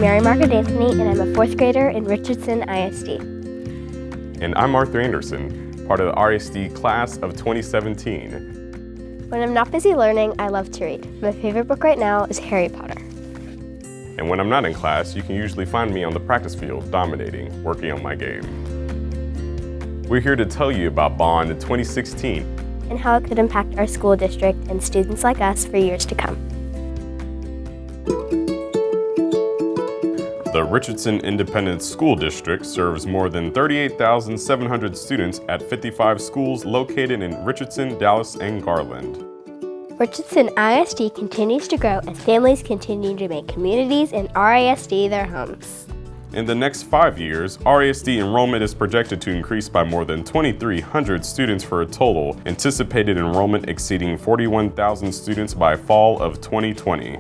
Mary Margaret Anthony, and I'm a 4th grader in Richardson ISD. And I'm Arthur Anderson, part of the RISD class of 2017. When I'm not busy learning, I love to read. My favorite book right now is Harry Potter. And when I'm not in class, you can usually find me on the practice field, dominating, working on my game. We're here to tell you about Bond 2016 and how it could impact our school district and students like us for years to come. The Richardson Independent School District serves more than 38,700 students at 55 schools located in Richardson, Dallas, and Garland. Richardson ISD continues to grow as families continue to make communities in RISD their homes. In the next 5 years, RISD enrollment is projected to increase by more than 2,300 students for a total anticipated enrollment exceeding 41,000 students by fall of 2020.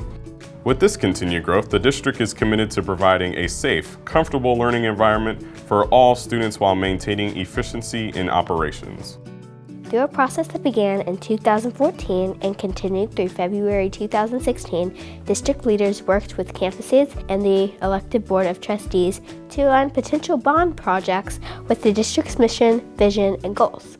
With this continued growth, the district is committed to providing a safe, comfortable learning environment for all students while maintaining efficiency in operations. Through a process that began in 2014 and continued through February 2016, district leaders worked with campuses and the elected Board of Trustees to align potential bond projects with the district's mission, vision, and goals.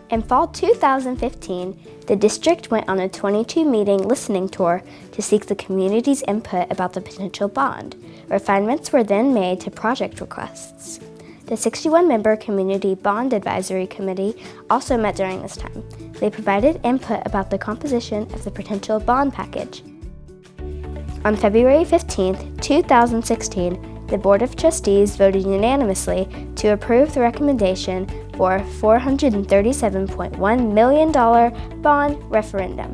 In fall 2015, the district went on a 22-meeting listening tour to seek the community's input about the potential bond. Refinements were then made to project requests. The 61-member Community Bond Advisory Committee also met during this time. They provided input about the composition of the potential bond package. On February 15, 2016, the Board of Trustees voted unanimously to approve the recommendation for a $437.1 million bond referendum.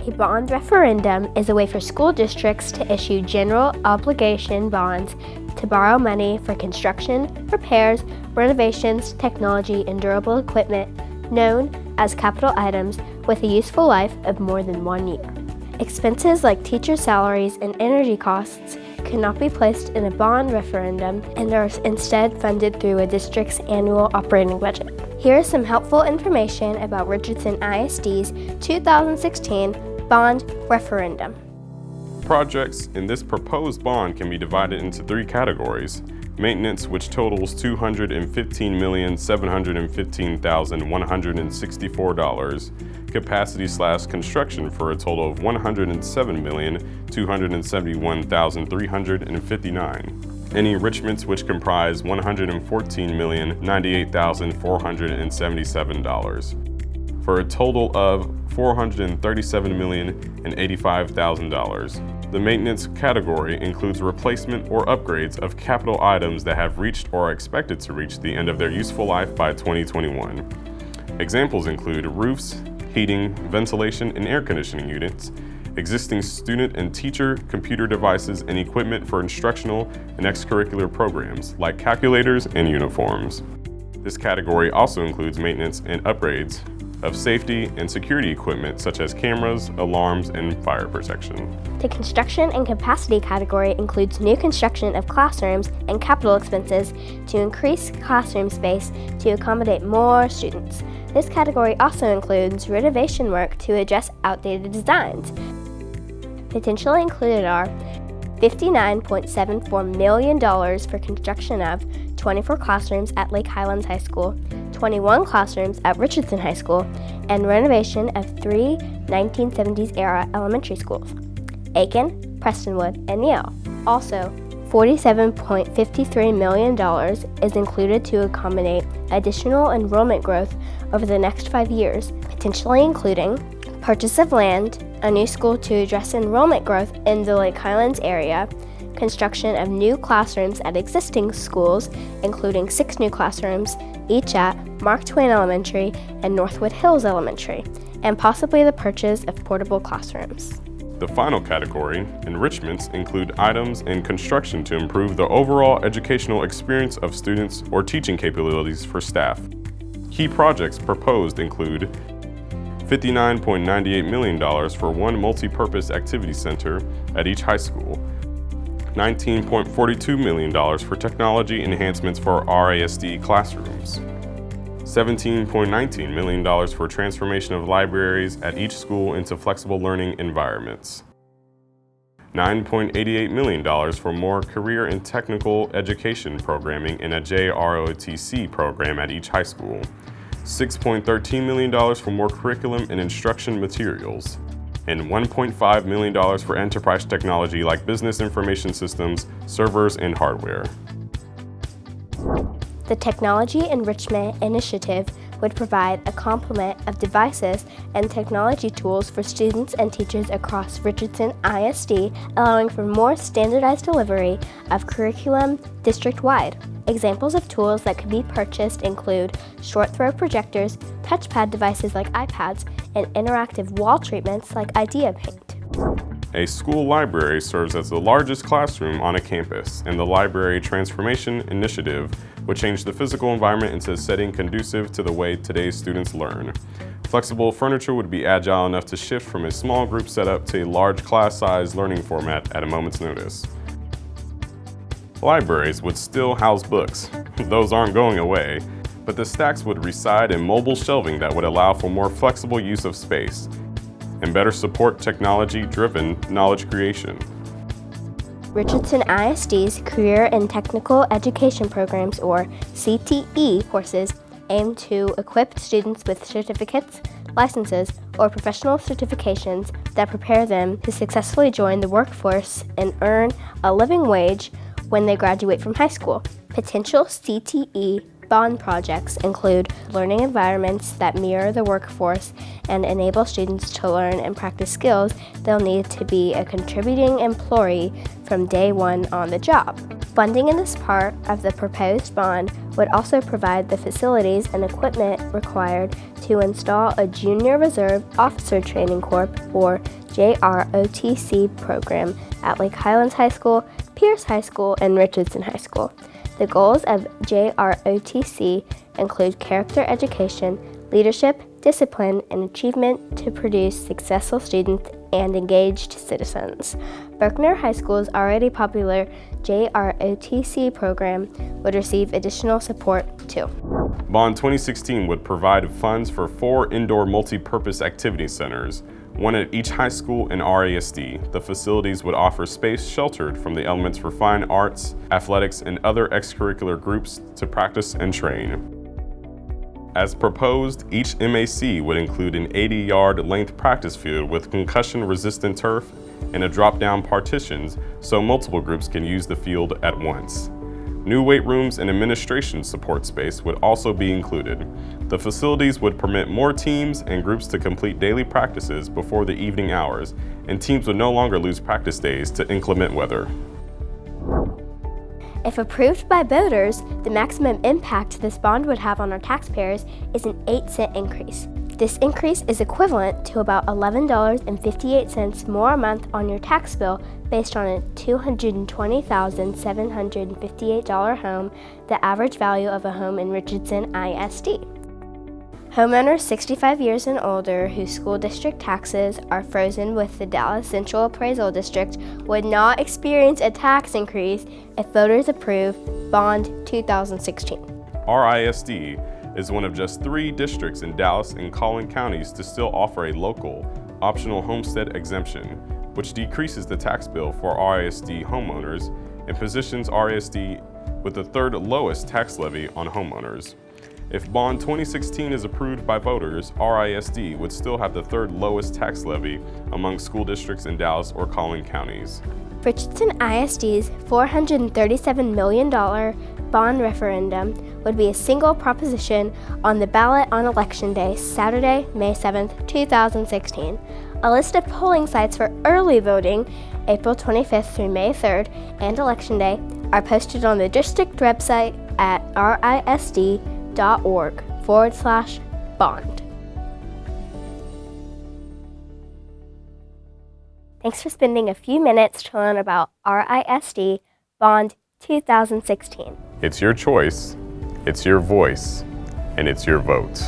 A bond referendum is a way for school districts to issue general obligation bonds to borrow money for construction, repairs, renovations, technology, and durable equipment known as capital items with a useful life of more than 1 year. Expenses like teacher salaries and energy costs cannot be placed in a bond referendum and are instead funded through a district's annual operating budget. Here is some helpful information about Richardson ISD's 2016 bond referendum. Projects in this proposed bond can be divided into 3 categories. Maintenance, which totals $215,715,164. Capacity/construction for a total of $107,271,359. And enrichments, which comprise $114,098,477. For a total of $437,085,000. The maintenance category includes replacement or upgrades of capital items that have reached or are expected to reach the end of their useful life by 2021. Examples include roofs, heating, ventilation, and air conditioning units, existing student and teacher computer devices, and equipment for instructional and extracurricular programs like calculators and uniforms. This category also includes maintenance and upgrades of safety and security equipment such as cameras, alarms, and fire protection. The construction and capacity category includes new construction of classrooms and capital expenses to increase classroom space to accommodate more students. This category also includes renovation work to address outdated designs. Potentially included are $59.74 million for construction of 24 classrooms at Lake Highlands High School, 21 classrooms at Richardson High School, and renovation of 3 1970s-era elementary schools, Aiken, Prestonwood, and Yale. Also, $47.53 million is included to accommodate additional enrollment growth over the next 5 years, potentially including purchase of land, a new school to address enrollment growth in the Lake Highlands area, construction of new classrooms at existing schools, including 6 new classrooms, each at Mark Twain Elementary and Northwood Hills Elementary, and possibly the purchase of portable classrooms. The final category, enrichments, include items and construction to improve the overall educational experience of students or teaching capabilities for staff. Key projects proposed include $59.98 million for 1 multi-purpose activity center at each high school, $19.42 million for technology enhancements for RISD classrooms, $17.19 million for transformation of libraries at each school into flexible learning environments, $9.88 million for more career and technical education programming in a JROTC program at each high school, $6.13 million for more curriculum and instruction materials, and $1.5 million for enterprise technology like business information systems, servers, and hardware. The Technology Enrichment Initiative would provide a complement of devices and technology tools for students and teachers across Richardson ISD, allowing for more standardized delivery of curriculum district-wide. Examples of tools that could be purchased include short-throw projectors, touchpad devices like iPads, and interactive wall treatments like Idea Paint. A school library serves as the largest classroom on a campus, and the Library Transformation Initiative would change the physical environment into a setting conducive to the way today's students learn. Flexible furniture would be agile enough to shift from a small group setup to a large class-size learning format at a moment's notice. Libraries would still house books. Those aren't going away, but the stacks would reside in mobile shelving that would allow for more flexible use of space and better support technology-driven knowledge creation. Richardson ISD's Career and Technical Education Programs, or CTE courses, aim to equip students with certificates, licenses, or professional certifications that prepare them to successfully join the workforce and earn a living wage when they graduate from high school. Potential CTE Bond projects include learning environments that mirror the workforce and enable students to learn and practice skills they'll need to be a contributing employee from day one on the job. Funding in this part of the proposed bond would also provide the facilities and equipment required to install a Junior Reserve Officer Training Corps, or JROTC program at Lake Highlands High School, Pierce High School, and Richardson High School. The goals of JROTC include character education, leadership, discipline, and achievement to produce successful students and engaged citizens. Berkner High School's already popular JROTC program would receive additional support too. Bond 2016 would provide funds for 4 indoor multi-purpose activity centers, one at each high school and RISD. The facilities would offer space sheltered from the elements for fine arts, athletics, and other extracurricular groups to practice and train. As proposed, each MAC would include an 80-yard length practice field with concussion-resistant turf and a drop-down partitions so multiple groups can use the field at once. New weight rooms and administration support space would also be included. The facilities would permit more teams and groups to complete daily practices before the evening hours, and teams would no longer lose practice days to inclement weather. If approved by voters, the maximum impact this bond would have on our taxpayers is an 8-cent increase. This increase is equivalent to about $11.58 more a month on your tax bill based on a $220,758 home, the average value of a home in Richardson ISD. Homeowners 65 years and older whose school district taxes are frozen with the Dallas Central Appraisal District would not experience a tax increase if voters approve Bond 2016. RISD is one of just 3 districts in Dallas and Collin counties to still offer a local, optional homestead exemption, which decreases the tax bill for RISD homeowners and positions RISD with the 3rd lowest tax levy on homeowners. If Bond 2016 is approved by voters, RISD would still have the 3rd lowest tax levy among school districts in Dallas or Collin counties. Richardson ISD's $437 million bond referendum would be a single proposition on the ballot on Election Day, Saturday, May 7, 2016. A list of polling sites for early voting, April 25th through May 3rd, and Election Day are posted on the district website at risd.org/bond. Thanks for spending a few minutes to learn about RISD Bond 2016. It's your choice, it's your voice, and it's your vote.